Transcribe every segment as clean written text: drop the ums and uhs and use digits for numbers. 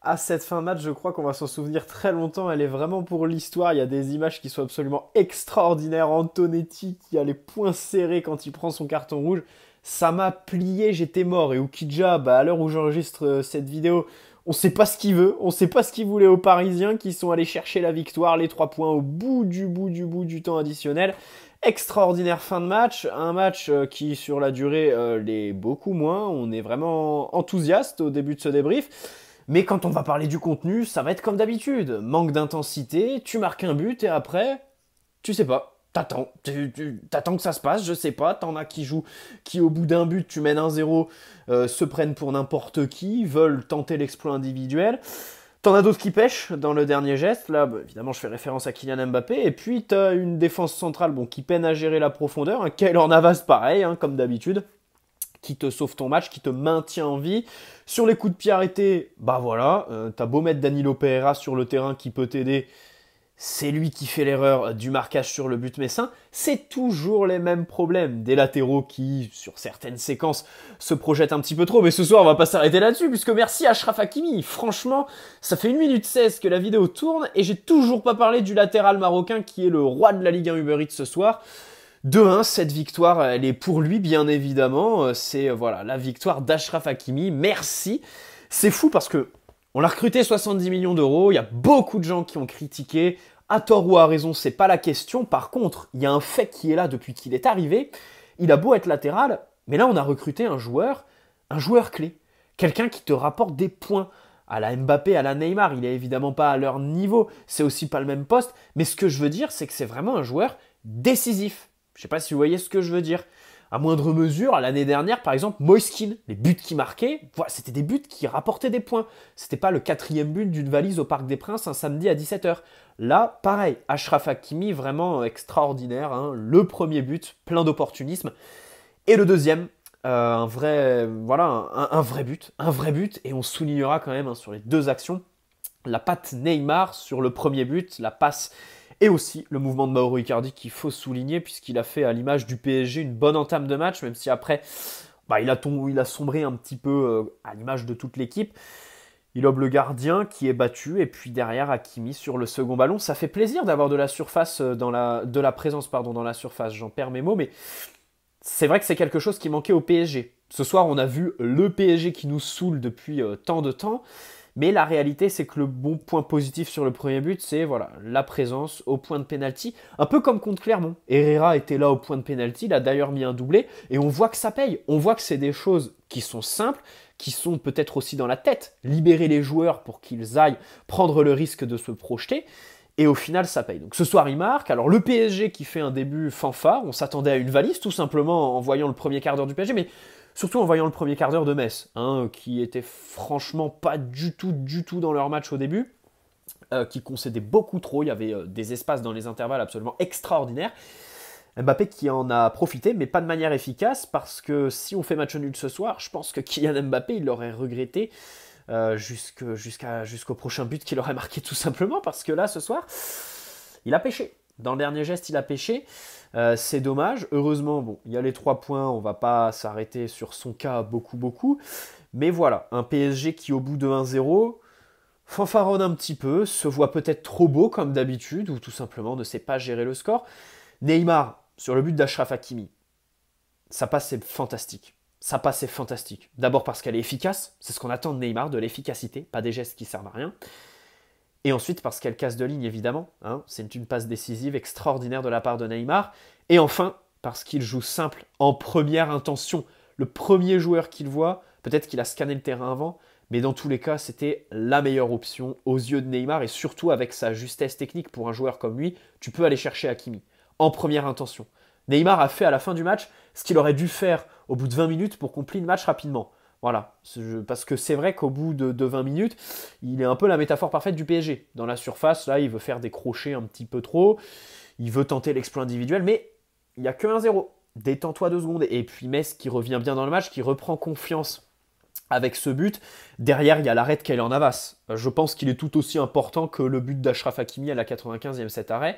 Ah, cette fin de match, je crois qu'on va s'en souvenir très longtemps. Elle est vraiment pour l'histoire. Il y a des images qui sont absolument extraordinaires. Antonetti qui a les poings serrés quand il prend son carton rouge. Ça m'a plié, j'étais mort. Et Oukidja, bah, à l'heure où j'enregistre cette vidéo, on sait pas ce qu'il veut. On sait pas ce qu'il voulait aux Parisiens qui sont allés chercher la victoire, les 3 points au bout du temps additionnel. Extraordinaire fin de match. Un match qui, sur la durée, l'est beaucoup moins. On est vraiment enthousiaste au début de ce débrief. Mais quand on va parler du contenu, ça va être comme d'habitude. Manque d'intensité, tu marques un but et après, tu sais pas. T'attends, t'attends que ça se passe, je sais pas. T'en as qui jouent, qui au bout d'un but, tu mènes 1-0, se prennent pour n'importe qui, veulent tenter l'exploit individuel. T'en as d'autres qui pêchent dans le dernier geste. Là, bah, évidemment, je fais référence à Kylian Mbappé. Et puis, t'as une défense centrale bon, qui peine à gérer la profondeur. Un Keylor Navas, pareil, hein, comme d'habitude, qui te sauve ton match, qui te maintient en vie. Sur les coups de pied arrêtés, bah voilà, t'as beau mettre Danilo Pereira sur le terrain qui peut t'aider, c'est lui qui fait l'erreur du marquage sur le but messin. C'est toujours les mêmes problèmes. Des latéraux qui, sur certaines séquences, se projettent un petit peu trop. Mais ce soir, on va pas s'arrêter là-dessus, puisque merci à Achraf Hakimi. Franchement, ça fait 1 minute 16 que la vidéo tourne, et j'ai toujours pas parlé du latéral marocain qui est le roi de la Ligue 1 Uber Eats ce soir. 2-1, cette victoire, elle est pour lui, bien évidemment. C'est voilà la victoire d'Achraf Hakimi. Merci. C'est fou parce que on l'a recruté 70 millions d'euros. Il y a beaucoup de gens qui ont critiqué. À tort ou à raison, c'est pas la question. Par contre, il y a un fait qui est là depuis qu'il est arrivé. Il a beau être latéral, mais là, on a recruté un joueur clé. Quelqu'un qui te rapporte des points. À la Mbappé, à la Neymar, il est évidemment pas à leur niveau. C'est aussi pas le même poste. Mais ce que je veux dire, c'est que c'est vraiment un joueur décisif. Je sais pas si vous voyez ce que je veux dire. À moindre mesure, l'année dernière, par exemple, Moiskin, les buts qu'il marquait, voilà, c'était des buts qui rapportaient des points. C'était pas le 4e but d'une valise au Parc des Princes un samedi à 17h. Là, pareil, Achraf Hakimi, vraiment extraordinaire. Hein. Le premier but, plein d'opportunisme. Et le deuxième, un vrai, voilà, un vrai but. Et on soulignera quand même hein, sur les deux actions la patte Neymar sur le premier but, la passe et aussi le mouvement de Mauro Icardi qu'il faut souligner puisqu'il a fait à l'image du PSG une bonne entame de match, même si après bah, il a sombré un petit peu à l'image de toute l'équipe. Il lobe le gardien qui est battu et puis derrière Hakimi sur le second ballon. Ça fait plaisir d'avoir de la surface de la présence dans la surface. J'en perds mes mots, mais c'est vrai que c'est quelque chose qui manquait au PSG. Ce soir, on a vu le PSG qui nous saoule depuis tant de temps. Mais la réalité, c'est que le bon point positif sur le premier but, c'est voilà, la présence au point de pénalty. Un peu comme contre Clermont. Herrera était là au point de pénalty, il a d'ailleurs mis un doublé, et on voit que ça paye. On voit que c'est des choses qui sont simples, qui sont peut-être aussi dans la tête. Libérer les joueurs pour qu'ils aillent prendre le risque de se projeter. Et au final, ça paye. Donc ce soir, il marque. Alors le PSG qui fait un début fanfare, on s'attendait à une valise tout simplement en voyant le premier quart d'heure du PSG, mais surtout en voyant le premier quart d'heure de Metz, hein, qui était franchement pas du tout dans leur match au début, qui concédait beaucoup trop, il y avait des espaces dans les intervalles absolument extraordinaires. Mbappé qui en a profité, mais pas de manière efficace, parce que si on fait match nul ce soir, je pense que Kylian Mbappé, il l'aurait regretté jusqu'au prochain but qu'il aurait marqué tout simplement, parce que là, ce soir, il a pêché. Dans le dernier geste, il a pêché. C'est dommage. Heureusement, bon, il y a les 3 points. On va pas s'arrêter sur son cas beaucoup. Mais voilà, un PSG qui, au bout de 1-0, fanfaronne un petit peu, se voit peut-être trop beau comme d'habitude, ou tout simplement ne sait pas gérer le score. Neymar, sur le but d'Achraf Hakimi, sa passe est fantastique. Sa passe est fantastique. D'abord parce qu'elle est efficace. C'est ce qu'on attend de Neymar, de l'efficacité, pas des gestes qui servent à rien. Et ensuite, parce qu'elle casse de ligne, évidemment. Hein, c'est une passe décisive extraordinaire de la part de Neymar. Et enfin, parce qu'il joue simple en première intention. Le premier joueur qu'il voit, peut-être qu'il a scanné le terrain avant, mais dans tous les cas, c'était la meilleure option aux yeux de Neymar. Et surtout, avec sa justesse technique pour un joueur comme lui, tu peux aller chercher Hakimi en première intention. Neymar a fait à la fin du match ce qu'il aurait dû faire au bout de 20 minutes pour conclure le match rapidement. Voilà, parce que c'est vrai qu'au bout de 20 minutes, il est un peu la métaphore parfaite du PSG. Dans la surface, là, il veut faire des crochets un petit peu trop, il veut tenter l'exploit individuel, mais il n'y a que 1-0. Détends-toi 2 secondes. Et puis Metz qui revient bien dans le match, qui reprend confiance avec ce but. Derrière, il y a l'arrêt de Keylor Navas. Je pense qu'il est tout aussi important que le but d'Achraf Hakimi à la 95e, cet arrêt.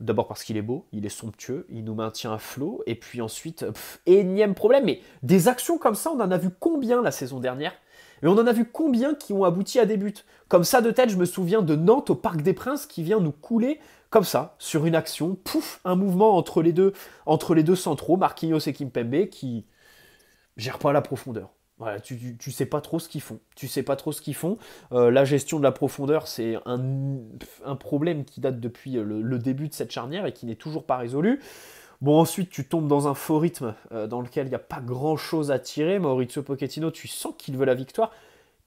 D'abord parce qu'il est beau, il est somptueux, il nous maintient à flot. Et puis ensuite, énième problème. Mais des actions comme ça, on en a vu combien la saison dernière? Et on en a vu combien qui ont abouti à des buts. Comme ça, de tête, je me souviens de Nantes au Parc des Princes qui vient nous couler comme ça, sur une action, pouf, un mouvement entre les deux centraux, Marquinhos et Kimpembe, qui gèrent pas la profondeur. Voilà, tu sais pas trop ce qu'ils font. Tu sais pas trop ce qu'ils font. La gestion de la profondeur, c'est un problème qui date depuis le début de cette charnière et qui n'est toujours pas résolu. Bon, ensuite, tu tombes dans un faux rythme dans lequel il n'y a pas grand-chose à tirer. Maurizio Pochettino, tu sens qu'il veut la victoire.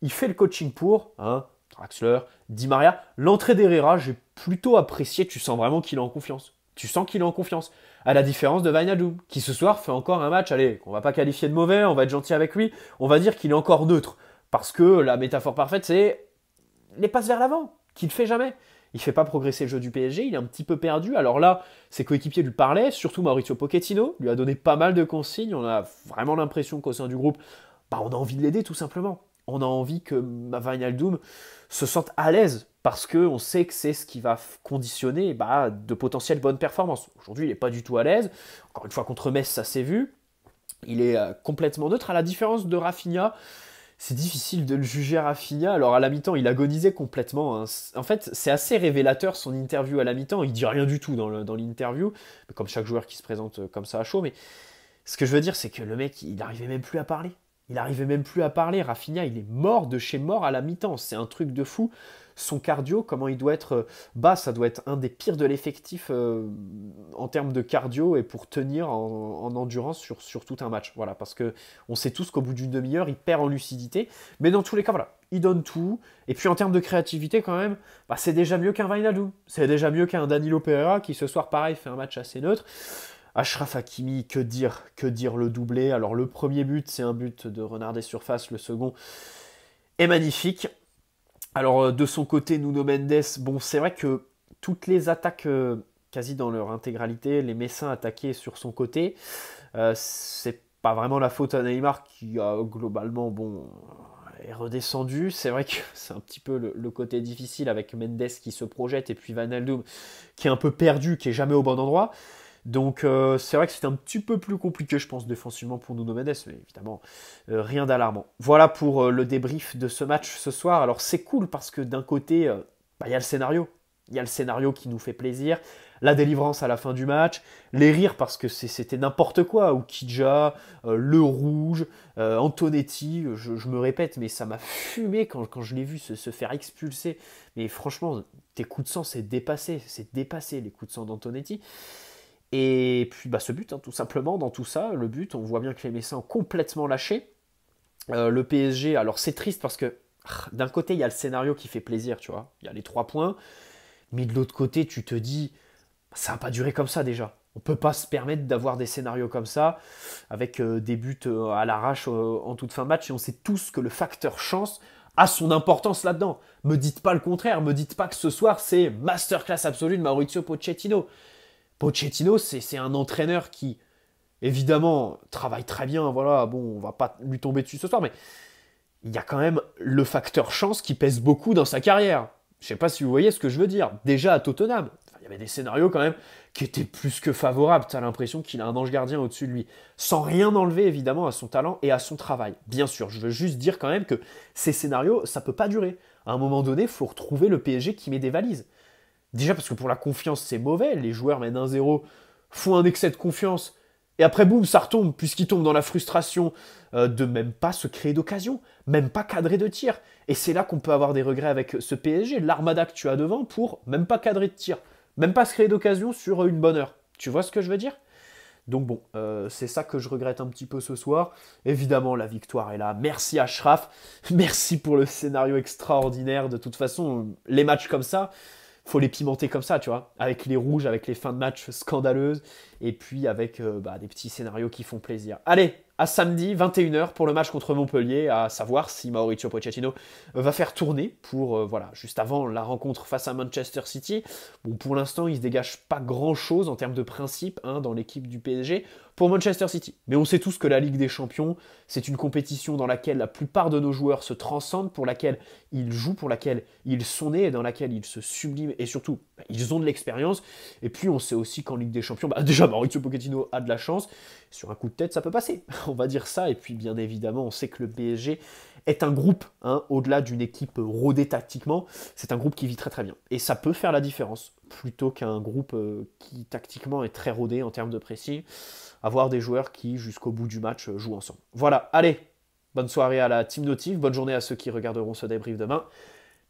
Il fait le coaching pour, hein, Draxler, Di Maria. L'entrée d'Herrera, j'ai plutôt apprécié. Tu sens vraiment qu'il est en confiance. Tu sens qu'il est en confiance. À la différence de Wijnaldum, qui ce soir fait encore un match, allez, on va pas qualifier de mauvais, on va être gentil avec lui, on va dire qu'il est encore neutre. Parce que la métaphore parfaite, c'est les passes vers l'avant, qu'il ne fait jamais. Il ne fait pas progresser le jeu du PSG, il est un petit peu perdu. Alors là, ses coéquipiers lui parlaient, surtout Maurizio Pochettino, lui a donné pas mal de consignes. On a vraiment l'impression qu'au sein du groupe, on a envie de l'aider tout simplement. On a envie que Wijnaldum se sente à l'aise parce qu'on sait que c'est ce qui va conditionner de potentielles bonnes performances. Aujourd'hui, il n'est pas du tout à l'aise. Encore une fois, contre Metz, ça s'est vu. Il est complètement neutre, à la différence de Rafinha. C'est difficile de le juger Rafinha. Alors à la mi-temps, il agonisait complètement. Hein. En fait, c'est assez révélateur son interview à la mi-temps. Il dit rien du tout dans l'interview, comme chaque joueur qui se présente comme ça à chaud. Mais ce que je veux dire, c'est que le mec, il n'arrivait même plus à parler. Il n'arrivait même plus à parler. Rafinha, il est mort de chez mort à la mi-temps. C'est un truc de fou. Son cardio, comment il doit être bas, ça doit être un des pires de l'effectif en termes de cardio et pour tenir en endurance sur tout un match. Voilà, parce que on sait tous qu'au bout d'une demi-heure, il perd en lucidité. Mais dans tous les cas, voilà, il donne tout. Et puis en termes de créativité, quand même, c'est déjà mieux qu'un Wijnaldum. C'est déjà mieux qu'un Danilo Pereira qui ce soir, pareil, fait un match assez neutre. Achraf Hakimi, que dire le doublé. Alors le premier but, c'est un but de renard des surfaces. Le second est magnifique. Alors de son côté, Nuno Mendes, bon c'est vrai que toutes les attaques, quasi dans leur intégralité, les Messins attaquaient sur son côté. C'est pas vraiment la faute à Neymar qui a globalement, est redescendu. C'est vrai que c'est un petit peu le côté difficile avec Mendes qui se projette et puis Wijnaldum qui est un peu perdu, qui est jamais au bon endroit. Donc c'est vrai que c'est un petit peu plus compliqué, je pense, défensivement pour Nuno Mendes, mais évidemment, rien d'alarmant. Voilà pour le débrief de ce match ce soir. Alors c'est cool parce que d'un côté, il y a le scénario. Il y a le scénario qui nous fait plaisir, la délivrance à la fin du match, les rires parce que c'était n'importe quoi, Oukidja, le rouge, Antonetti, je me répète, mais ça m'a fumé quand je l'ai vu se faire expulser. Mais franchement, tes coups de sang, c'est dépassé les coups de sang d'Antonetti. Et puis ce but, tout simplement, dans tout ça, le but, on voit bien que les Messins ont complètement lâché. Le PSG, alors c'est triste parce que d'un côté, il y a le scénario qui fait plaisir, tu vois. Il y a les 3 points. Mais de l'autre côté, tu te dis, ça n'a pas duré comme ça déjà. On ne peut pas se permettre d'avoir des scénarios comme ça, avec des buts à l'arrache en toute fin de match. Et on sait tous que le facteur chance a son importance là-dedans. Me dites pas le contraire, me dites pas que ce soir, c'est masterclass absolue de Maurizio Pochettino. Pochettino, c'est un entraîneur qui, évidemment, travaille très bien, voilà, on va pas lui tomber dessus ce soir, mais il y a quand même le facteur chance qui pèse beaucoup dans sa carrière. Je sais pas si vous voyez ce que je veux dire. Déjà à Tottenham, il y avait des scénarios quand même qui étaient plus que favorables. Tu as l'impression qu'il a un ange gardien au-dessus de lui. Sans rien enlever, évidemment, à son talent et à son travail. Bien sûr, je veux juste dire quand même que ces scénarios, ça peut pas durer. À un moment donné, il faut retrouver le PSG qui met des valises. Déjà parce que pour la confiance, c'est mauvais. Les joueurs mènent 1-0, font un excès de confiance. Et après, boum, ça retombe, puisqu'ils tombent dans la frustration de même pas se créer d'occasion, même pas cadrer de tir. Et c'est là qu'on peut avoir des regrets avec ce PSG, l'armada que tu as devant pour même pas cadrer de tir, même pas se créer d'occasion sur une bonne heure. Tu vois ce que je veux dire ? Donc c'est ça que je regrette un petit peu ce soir. Évidemment, la victoire est là. Merci Achraf, merci pour le scénario extraordinaire. De toute façon, les matchs comme ça, faut les pimenter comme ça, tu vois, avec les rouges, avec les fins de match scandaleuses, et puis avec des petits scénarios qui font plaisir. Allez, à samedi, 21h, pour le match contre Montpellier, à savoir si Mauricio Pochettino va faire tourner pour, juste avant la rencontre face à Manchester City. Bon, pour l'instant, il ne se dégage pas grand-chose en termes de principe dans l'équipe du PSG. pour Manchester City. Mais on sait tous que la Ligue des Champions, c'est une compétition dans laquelle la plupart de nos joueurs se transcendent, pour laquelle ils jouent, pour laquelle ils sont nés, et dans laquelle ils se subliment, et surtout, ils ont de l'expérience. Et puis on sait aussi qu'en Ligue des Champions, déjà Mauricio Pochettino a de la chance, sur un coup de tête ça peut passer, on va dire ça. Et puis bien évidemment, on sait que le PSG est un groupe, hein, au-delà d'une équipe rodée tactiquement, c'est un groupe qui vit très très bien. Et ça peut faire la différence, plutôt qu'un groupe qui tactiquement est très rodé en termes de pressing, avoir des joueurs qui jusqu'au bout du match jouent ensemble. Voilà, allez, bonne soirée à la Team Notif, bonne journée à ceux qui regarderont ce débrief demain.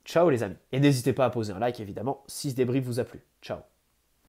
Ciao les amis. Et n'hésitez pas à poser un like évidemment si ce débrief vous a plu. Ciao.